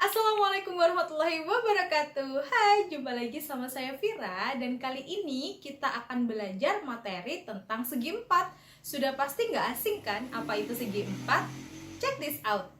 Assalamualaikum warahmatullahi wabarakatuh. Hai, jumpa lagi sama saya Vira dan kali ini kita akan belajar materi tentang segi empat. Sudah pasti nggak asing kan apa itu segi empat? Check this out.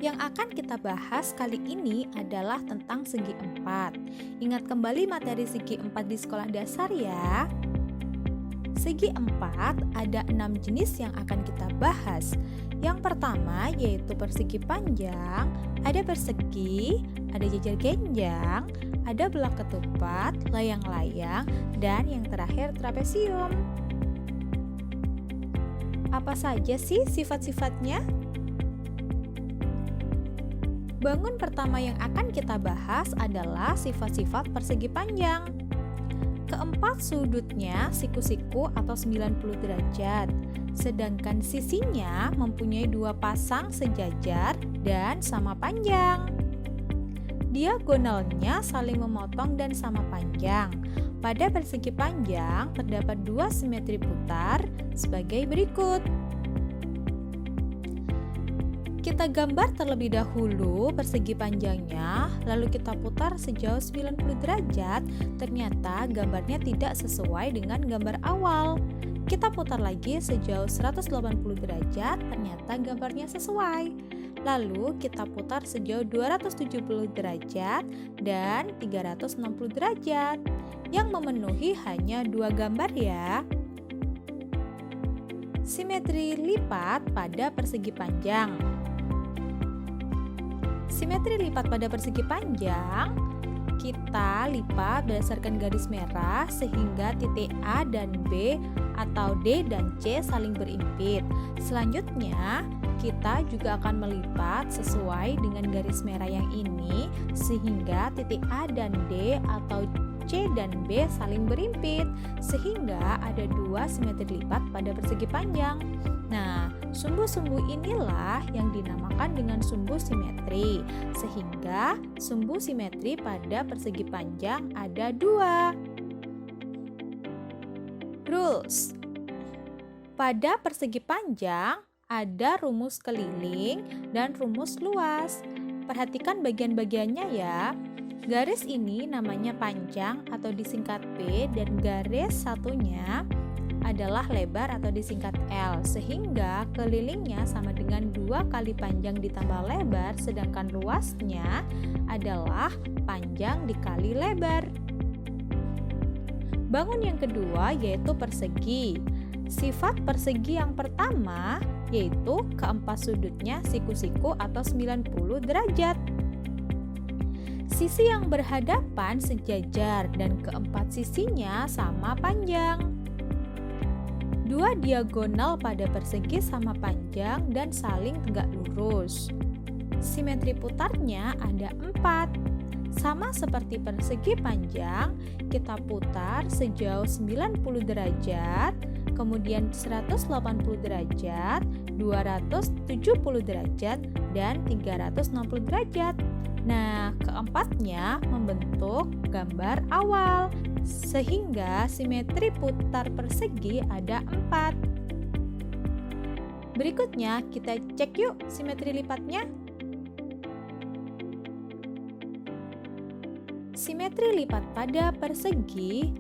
Yang akan kita bahas kali ini adalah tentang segi empat. Ingat kembali materi segi empat di sekolah dasar ya. Segi empat ada 6 jenis yang akan kita bahas. Yang pertama yaitu persegi panjang, ada persegi, ada jajar genjang, ada belak ketupat, layang-layang, dan yang terakhir trapesium. Apa saja sih sifat-sifatnya? Bangun pertama yang akan kita bahas adalah sifat-sifat persegi panjang. Keempat sudutnya siku-siku atau 90 derajat, sedangkan sisinya mempunyai 2 pasang sejajar dan sama panjang. Diagonalnya saling memotong dan sama panjang. Pada persegi panjang terdapat 2 simetri putar sebagai berikut. Kita gambar terlebih dahulu persegi panjangnya, lalu kita putar sejauh 90 derajat. Ternyata gambarnya tidak sesuai dengan gambar awal. Kita putar lagi sejauh 180 derajat, ternyata gambarnya sesuai. Lalu kita putar sejauh 270 derajat dan 360 derajat. Yang memenuhi hanya 2 gambar ya. Simetri lipat pada persegi panjang. Simetri lipat pada persegi panjang, kita lipat berdasarkan garis merah sehingga titik A dan B atau D dan C saling berimpit. Selanjutnya, kita juga akan melipat sesuai dengan garis merah yang ini sehingga titik A dan D atau C dan B saling berimpit sehingga ada 2 simetri lipat pada persegi panjang. Nah, sumbu-sumbu inilah yang dinamakan dengan sumbu simetri, sehingga sumbu simetri pada persegi panjang ada 2. Rules. Pada persegi panjang ada rumus keliling dan rumus luas. Perhatikan bagian-bagiannya ya. Garis ini namanya panjang atau disingkat P dan garis satunya adalah lebar atau disingkat L, sehingga kelilingnya sama dengan 2 kali panjang ditambah lebar, sedangkan luasnya adalah panjang dikali lebar. Bangun yang kedua yaitu persegi. Sifat persegi yang pertama yaitu keempat sudutnya siku-siku atau 90 derajat. Sisi yang berhadapan sejajar dan keempat sisinya sama panjang. 2 diagonal pada persegi sama panjang dan saling tegak lurus. Simetri putarnya ada 4. Sama seperti persegi panjang, kita putar sejauh 90 derajat, kemudian 180 derajat, 270 derajat, dan 360 derajat. Nah, keempatnya membentuk gambar awal, sehingga simetri putar persegi ada 4. Berikutnya kita cek yuk simetri lipatnya. Simetri lipat pada persegi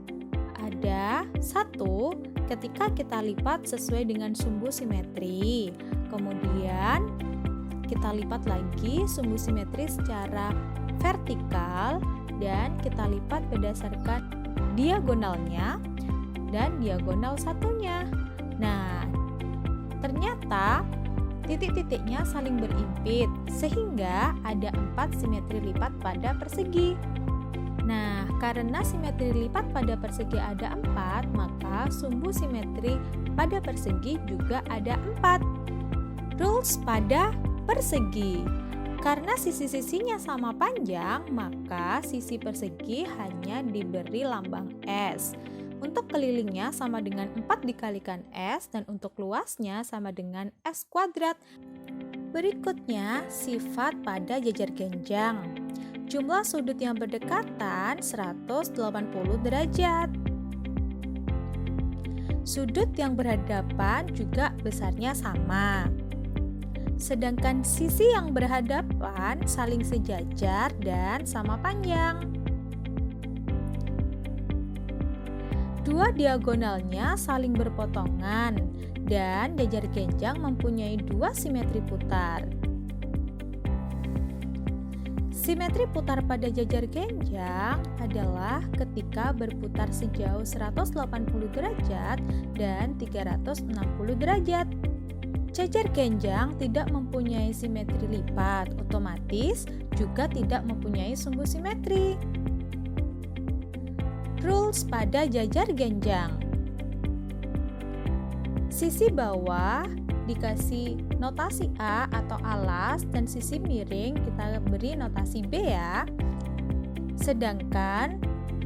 ada 1 ketika kita lipat sesuai dengan sumbu simetri. Kemudian kita lipat lagi sumbu simetri secara vertikal dan kita lipat berdasarkan diagonalnya dan diagonal satunya. Nah, ternyata titik-titiknya saling berimpit sehingga ada 4 simetri lipat pada persegi. Nah, karena simetri lipat pada persegi ada 4, maka sumbu simetri pada persegi juga ada 4. Rules pada persegi. Karena sisi-sisinya sama panjang, maka sisi persegi hanya diberi lambang S. Untuk kelilingnya sama dengan 4 dikalikan S dan untuk luasnya sama dengan S kuadrat. Berikutnya, sifat pada jajar genjang. Jumlah sudut yang berdekatan 180 derajat. Sudut yang berhadapan juga besarnya sama. Sedangkan sisi yang berhadapan saling sejajar dan sama panjang. Dua diagonalnya saling berpotongan dan jajar genjang mempunyai dua simetri putar. Simetri putar pada jajar genjang adalah ketika berputar sejauh 180 derajat dan 360 derajat. Jajar genjang tidak mempunyai simetri lipat, otomatis juga tidak mempunyai sumbu simetri. Rules pada jajar genjang. Sisi bawah dikasih notasi A atau alas dan sisi miring kita beri notasi B ya. Sedangkan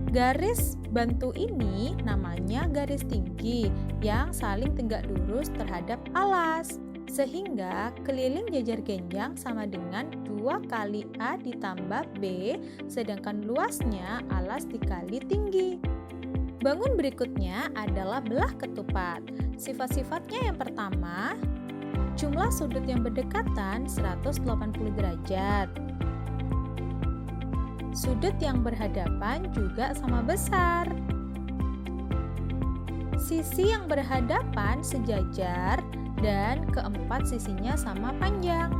garis bantu ini namanya garis tinggi yang saling tegak lurus terhadap alas. Sehingga keliling jajar genjang sama dengan 2 kali A ditambah B, sedangkan luasnya alas dikali tinggi. Bangun berikutnya adalah belah ketupat. Sifat-sifatnya yang pertama, jumlah sudut yang berdekatan 180 derajat. Sudut yang berhadapan juga sama besar. Sisi yang berhadapan sejajar dan keempat sisinya sama panjang.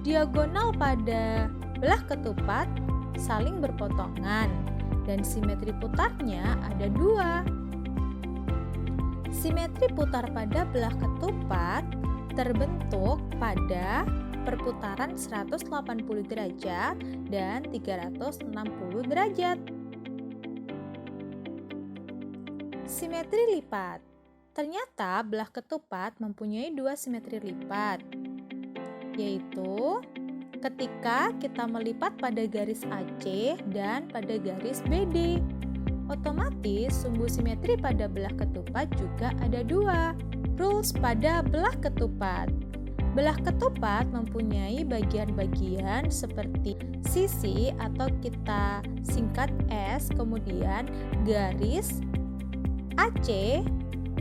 Diagonal pada belah ketupat saling berpotongan dan simetri putarnya ada 2. Simetri putar pada belah ketupat terbentuk pada perputaran 180 derajat dan 360 derajat. Simetri lipat. Ternyata belah ketupat mempunyai 2 simetri lipat, yaitu ketika kita melipat pada garis AC dan pada garis BD. Otomatis sumbu simetri pada belah ketupat juga ada 2. Rules pada belah ketupat. Belah ketupat mempunyai bagian-bagian seperti sisi atau kita singkat S, kemudian garis AC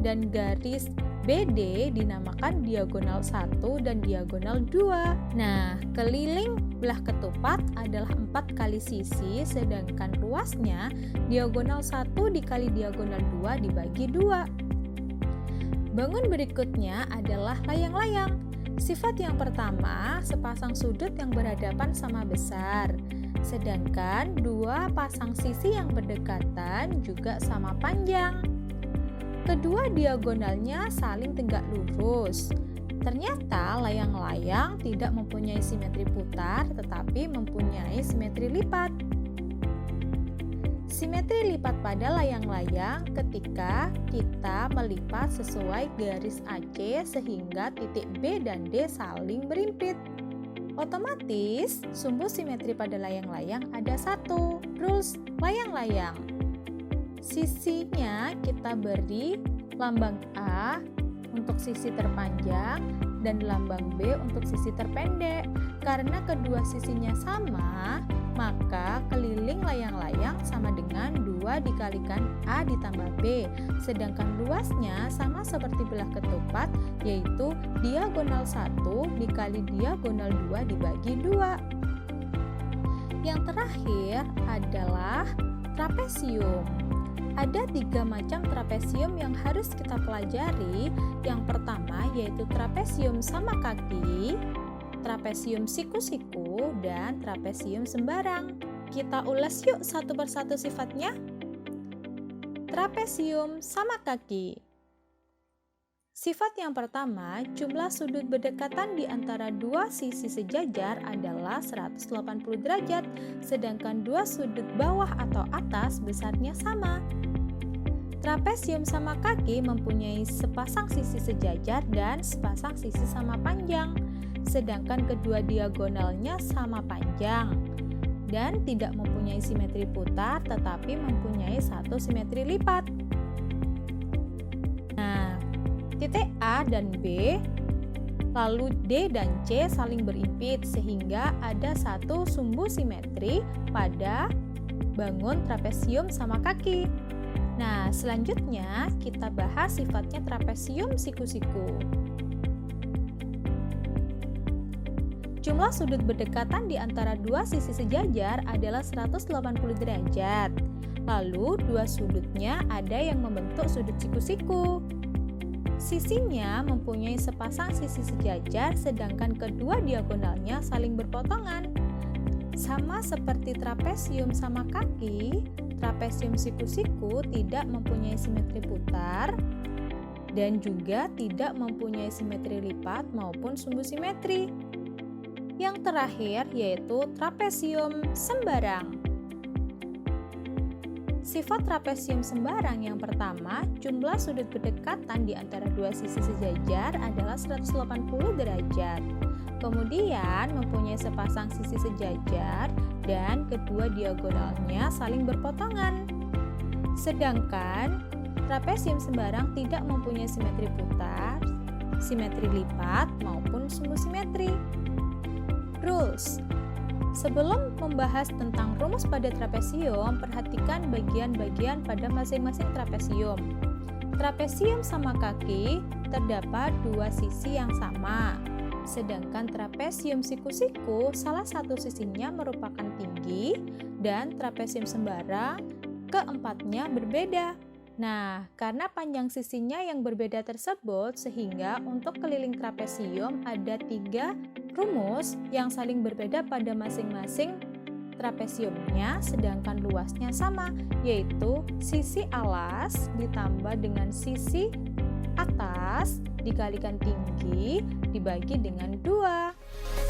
dan garis BD dinamakan diagonal 1 dan diagonal 2. Nah, keliling belah ketupat adalah 4 kali sisi, sedangkan luasnya diagonal 1 dikali diagonal 2 dibagi 2. Bangun berikutnya adalah layang-layang. Sifat yang pertama, sepasang sudut yang berhadapan sama besar. Sedangkan 2 pasang sisi yang berdekatan juga sama panjang. Kedua diagonalnya saling tegak lurus. Ternyata layang-layang tidak mempunyai simetri putar tetapi mempunyai simetri lipat. Simetri lipat pada layang-layang ketika kita melipat sesuai garis AC sehingga titik B dan D saling berimpit. Otomatis sumbu simetri pada layang-layang ada 1. Rules layang-layang. Sisinya kita beri lambang A untuk sisi terpanjang dan lambang B untuk sisi terpendek. Karena kedua sisinya sama, maka keliling layang-layang sama dengan 2 dikalikan A ditambah B. Sedangkan luasnya sama seperti belah ketupat, yaitu diagonal 1 dikali diagonal 2 dibagi 2. Yang terakhir adalah trapesium. Ada 3 macam trapesium yang harus kita pelajari. Yang pertama yaitu trapesium sama kaki, trapesium siku-siku, dan trapesium sembarang. Kita ulas yuk satu persatu sifatnya. Trapesium sama kaki. Sifat yang pertama, jumlah sudut berdekatan di antara 2 sisi sejajar adalah 180 derajat, sedangkan 2 sudut bawah atau atas besarnya sama. Trapesium sama kaki mempunyai sepasang sisi sejajar dan sepasang sisi sama panjang, sedangkan kedua diagonalnya sama panjang. dan tidak mempunyai simetri putar tetapi mempunyai satu simetri lipat. Nah, titik A dan B lalu D dan C saling berimpit sehingga ada satu sumbu simetri pada bangun trapesium sama kaki. Nah, selanjutnya kita bahas sifatnya trapesium siku-siku. Jumlah sudut berdekatan di antara dua sisi sejajar adalah 180 derajat. Lalu dua sudutnya ada yang membentuk sudut siku-siku. Sisinya mempunyai sepasang sisi sejajar sedangkan kedua diagonalnya saling berpotongan. Sama seperti trapesium sama kaki, trapesium siku-siku tidak mempunyai simetri putar dan juga tidak mempunyai simetri lipat maupun sumbu simetri. Yang terakhir yaitu trapesium sembarang. Sifat trapesium sembarang yang pertama, jumlah sudut berdekatan di antara dua sisi sejajar adalah 180 derajat. Kemudian mempunyai sepasang sisi sejajar dan kedua diagonalnya saling berpotongan. Sedangkan trapesium sembarang tidak mempunyai simetri putar, simetri lipat maupun sumbu simetri. Rules. Sebelum membahas tentang rumus pada trapesium, perhatikan bagian-bagian pada masing-masing trapesium. Trapesium sama kaki terdapat dua sisi yang sama, sedangkan trapesium siku-siku salah satu sisinya merupakan tinggi dan trapesium sembarang keempatnya berbeda. Nah, karena panjang sisinya yang berbeda tersebut, sehingga untuk keliling trapesium ada 3 rumus yang saling berbeda pada masing-masing trapesiumnya, sedangkan luasnya sama, yaitu sisi alas ditambah dengan sisi atas dikalikan tinggi dibagi dengan 2.